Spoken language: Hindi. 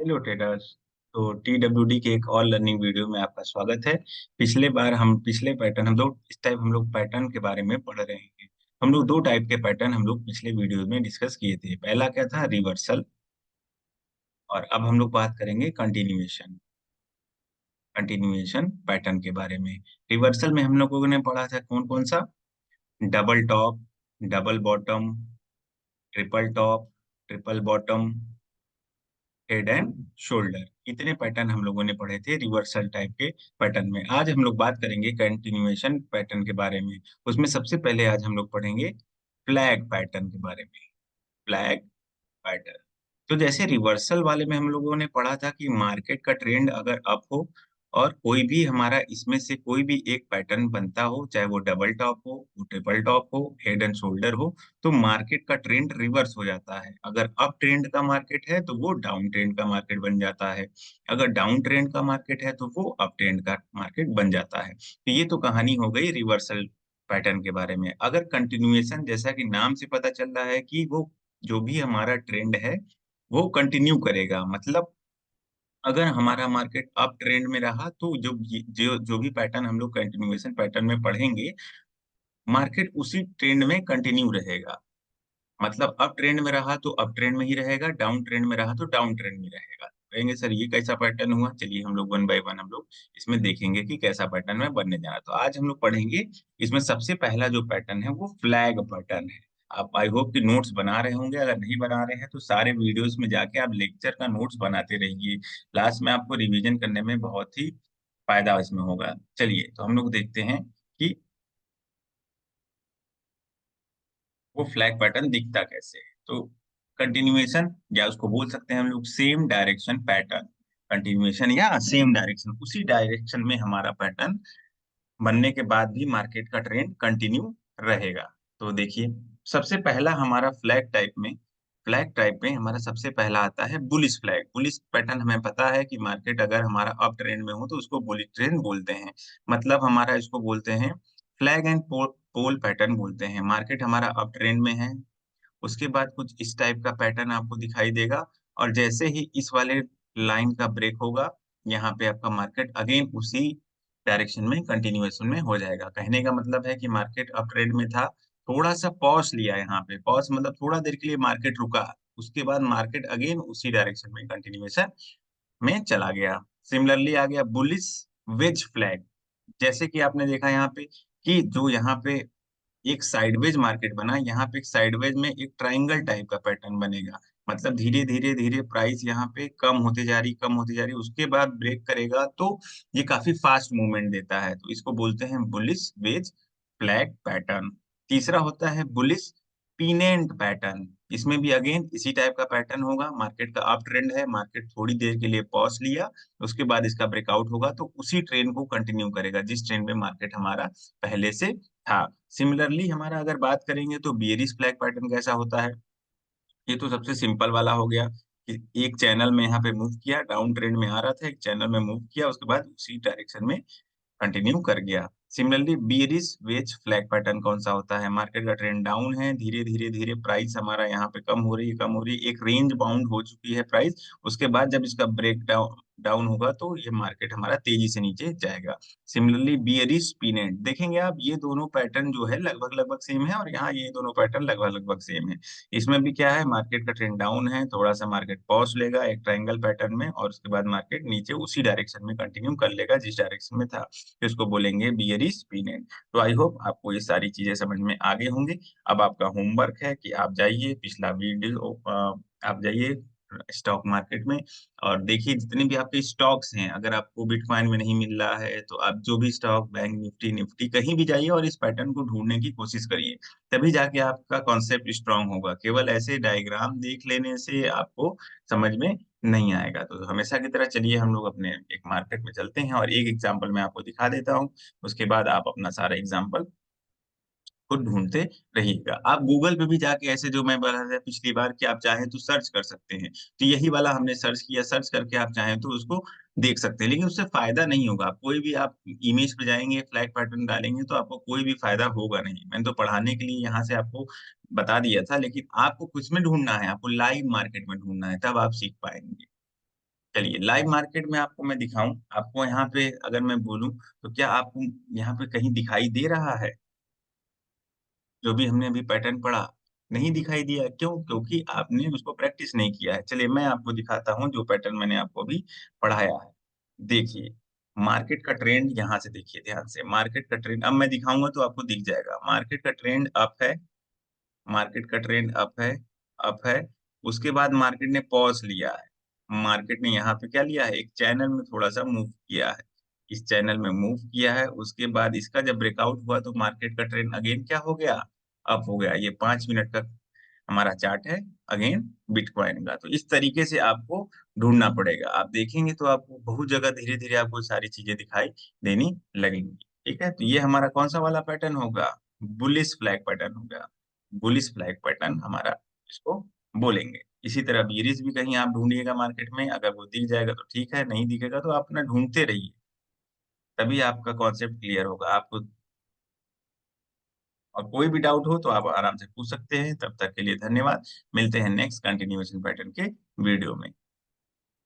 Hello traders. तो टीडब्ल्यूडी के एक और लर्निंग वीडियो में आपका स्वागत है। पिछले पैटर्न इस टाइप हम लोग पैटर्न के बारे में पढ़ रहे हैं। हम लोग दो टाइप के पैटर्न हम लोग पिछले वीडियो में डिस्कस किए थे। पहला क्या था, रिवर्सल। और अब हम लोग बात करेंगे कंटिन्यूएशन कंटिन्यूएशन पैटर्न के बारे में। रिवर्सल में हम लोगों ने पढ़ा था कौन कौन सा, double top, double bottom, triple top, triple bottom, head and shoulder. इतने पैटर्न हम लोगों ने पढ़े थे रिवर्सल टाइप के पैटर्न में। आज हम लोग बात करेंगे कंटिन्यूएशन पैटर्न के बारे में। उसमें सबसे पहले आज हम लोग पढ़ेंगे फ्लैग पैटर्न के बारे में। Flag pattern. तो जैसे रिवर्सल वाले में हम लोगों ने पढ़ा था कि मार्केट का ट्रेंड अगर अप हो और कोई भी हमारा इसमें से कोई भी एक पैटर्न बनता हो, चाहे वो डबल टॉप हो, वो ट्रिपल टॉप हो, हेड एंड शोल्डर हो, तो मार्केट का ट्रेंड रिवर्स हो जाता है। अगर अप ट्रेंड का मार्केट है तो वो डाउन ट्रेंड का मार्केट बन जाता है। अगर डाउन ट्रेंड का मार्केट है तो वो अप ट्रेंड का मार्केट बन जाता है। तो ये तो कहानी हो गई रिवर्सल पैटर्न के बारे में। अगर कंटिन्यूएशन, जैसा कि नाम से पता चल रहा है कि वो जो भी हमारा ट्रेंड है वो कंटिन्यू करेगा। मतलब अगर हमारा मार्केट अप ट्रेंड में रहा तो जो भी पैटर्न हम लोग कंटिन्यूएशन पैटर्न में पढ़ेंगे, मार्केट उसी ट्रेंड में कंटिन्यू रहेगा। मतलब अप ट्रेंड में रहा तो अप ट्रेंड में ही रहेगा, डाउन ट्रेंड में रहा तो डाउन ट्रेंड में रहेगा। कहेंगे सर ये कैसा पैटर्न हुआ, चलिए हम लोग वन बाय वन हम लोग इसमें देखेंगे कि कैसा पैटर्न में बनने जा रहा है। तो आज हम लोग पढ़ेंगे, इसमें सबसे पहला जो पैटर्न है वो फ्लैग पैटर्न है। आप आई होप कि नोट्स बना रहे होंगे। अगर नहीं बना रहे हैं तो सारे वीडियोस में जाके आप लेक्चर का नोट्स बनाते रहिए। लास्ट में आपको रिवीजन करने में बहुत ही फायदा इसमें होगा। चलिए तो हम लोग देखते हैं कि वो फ्लैग पैटर्न दिखता कैसे है। तो कंटिन्यूएशन, या उसको बोल सकते हैं हम लोग सेम डायरेक्शन पैटर्न। कंटिन्यूएशन या सेम डायरेक्शन, उसी डायरेक्शन में हमारा पैटर्न बनने के बाद भी मार्केट का ट्रेंड कंटिन्यू रहेगा। तो देखिए, सबसे पहला हमारा फ्लैग टाइप में हमारा सबसे पहला आता है बुलिश फ्लैग। बुलिश पैटर्न हमें पता है कि मार्केट अगर हमारा अप ट्रेंड में हो तो उसको बुलिश ट्रेंड बोलते हैं। मतलब हमारा इसको बोलते हैं फ्लैग एंड पोल पैटर्न बोलते हैं। मार्केट हमारा अप ट्रेंड में है, उसके बाद कुछ इस टाइप का पैटर्न आपको दिखाई देगा, और जैसे ही इस वाले लाइन का ब्रेक होगा, यहाँ पे आपका मार्केट अगेन उसी डायरेक्शन में कंटिन्यूएशन में हो जाएगा। कहने का मतलब है कि मार्केट अप ट्रेंड में था, थोड़ा सा पॉज लिया, यहाँ पे पॉज मतलब थोड़ा देर के लिए मार्केट रुका, उसके बाद मार्केट अगेन उसी डायरेक्शन में कंटिन्यूएशन में चला गया। सिमिलरली आ गया बुलिश वेज फ्लैग। जैसे कि आपने देखा यहाँ पे कि जो यहाँ पे एक साइडवेज मार्केट बना, यहाँ पे एक साइडवेज में एक ट्रायंगल टाइप का पैटर्न बनेगा। मतलब धीरे धीरे धीरे प्राइस यहाँ पे कम होती जा रही, उसके बाद ब्रेक करेगा तो ये काफी फास्ट मूवमेंट देता है। तो इसको बोलते हैं बुलिश वेज फ्लैग पैटर्न। तीसरा होता है बुलिश पीनेंट पैटर्न। इसमें भी अगेन इसी टाइप का पैटर्न होगा। मार्केट का अप ट्रेंड है, मार्केट थोड़ी देर के लिए पॉज लिया, उसके बाद इसका ब्रेकआउट होगा तो उसी ट्रेंड को कंटिन्यू करेगा जिस ट्रेंड में मार्केट हमारा पहले से था। सिमिलरली हमारा अगर बात करेंगे तो बियरिश फ्लैग पैटर्न कैसा होता है, ये तो सबसे सिंपल वाला हो गया कि एक चैनल में यहाँ पे मूव किया, डाउन ट्रेंड में आ रहा था, एक चैनल में मूव किया, उसके बाद उसी डायरेक्शन में कंटिन्यू कर गया। Similarly bearish wedge flag pattern कौन सा होता है, मार्केट का ट्रेंड डाउन है, धीरे धीरे धीरे प्राइस हमारा यहाँ पे कम हो रही है, एक रेंज बाउंड हो चुकी है प्राइस, उसके बाद जब इसका ब्रेक डाउन डाउन होगा तो ये मार्केट हमारा तेजी से नीचे जाएगा। सिमिलरली बियरिश पीनेंट देखेंगे आप, ये दोनों पैटर्न जो है लगभग लगभग सेम है, और यहाँ ये दोनों पैटर्न लगभग लगभग सेम है। इसमें भी क्या है, मार्केट का ट्रेंड डाउन है, थोड़ा सा मार्केट पॉज लेगा एक ट्रायंगल पैटर्न में, और उसके बाद मार्केट नीचे उसी डायरेक्शन में कंटिन्यू कर लेगा जिस डायरेक्शन में था। तो इसको बोलेंगे बियरिश पीनेंट। तो आई होप आपको ये सारी चीजें समझ में आगे होंगी। अब आपका होमवर्क है कि आप जाइए पिछला वीडियो, आप जाइए स्टॉक मार्केट में और देखिए जितने भी आपके स्टॉक्स हैं। अगर आपको बिटकॉइन में नहीं मिल रहा है तो आप जो भी स्टॉक, बैंक निफ्टी निफ्टी कहीं भी जाइए और इस पैटर्न को ढूंढने की कोशिश करिए। तभी जाके आपका कॉन्सेप्ट स्ट्रांग होगा। केवल ऐसे डायग्राम देख लेने से आपको समझ में नहीं आएगा। तो हमेशा की तरह चलिए हम लोग अपने एक मार्केट में चलते हैं और एक एग्जांपल मैं आपको दिखा देता हूँ। उसके बाद आप अपना सारा एग्जांपल को ढूंढते रहिएगा। आप गूगल पे भी जाके ऐसे, जो मैं बोला था पिछली बार, कि आप चाहें तो सर्च कर सकते हैं। तो यही वाला हमने सर्च किया, सर्च करके आप चाहें तो उसको देख सकते हैं, लेकिन उससे फायदा नहीं होगा। कोई भी आप इमेज पे जाएंगे, फ्लैग पैटर्न डालेंगे तो आपको कोई भी फायदा होगा नहीं। मैंने तो पढ़ाने के लिए यहाँ से आपको बता दिया था, लेकिन आपको कुछ में ढूंढना है, आपको लाइव मार्केट में ढूंढना है, तब आप सीख पाएंगे। चलिए लाइव मार्केट में आपको मैं दिखाऊं, आपको यहाँ पे अगर मैं बोलूं तो क्या आपको यहाँ पे कहीं दिखाई दे रहा है जो भी हमने अभी पैटर्न पढ़ा? नहीं दिखाई दिया, क्यों? क्योंकि आपने उसको प्रैक्टिस नहीं किया है। चलिए मैं आपको दिखाता हूँ जो पैटर्न मैंने आपको अभी पढ़ाया है। देखिए, मार्केट का ट्रेंड यहाँ से देखिए ध्यान से, मार्केट का ट्रेंड अब मैं दिखाऊंगा तो आपको दिख जाएगा। मार्केट का ट्रेंड अप है, मार्केट का ट्रेंड अप है, अप है। उसके बाद मार्केट ने पॉज लिया है, मार्केट ने यहाँ पे क्या लिया है, एक चैनल में थोड़ा सा मूव किया है, इस चैनल में मूव किया है। उसके बाद इसका जब ब्रेकआउट हुआ तो मार्केट का ट्रेंड अगेन क्या हो गया, अप हो गया। ये 5 मिनट का हमारा चार्ट है अगेन बिटकॉइन का। तो इस तरीके से आपको ढूंढना पड़ेगा, आप देखेंगे तो आपको बहुत जगह धीरे धीरे आपको सारी चीजें दिखाई देनी लगेंगी। ठीक है, तो ये हमारा कौन सा वाला पैटर्न होगा, बुलिश फ्लैग पैटर्न होगा। बुलिश फ्लैग पैटर्न हमारा इसको बोलेंगे। इसी तरह बीरिस भी कहीं आप ढूंढिएगा मार्केट में, अगर वो दिख जाएगा तो ठीक है, नहीं दिखेगा तो आप अपना ढूंढते रहिए, तभी आपका कॉन्सेप्ट क्लियर होगा आपको। और कोई भी डाउट हो तो आप आराम से पूछ सकते हैं। तब तक के लिए धन्यवाद, मिलते हैं नेक्स्ट कंटिन्यूएशन पैटर्न के वीडियो में।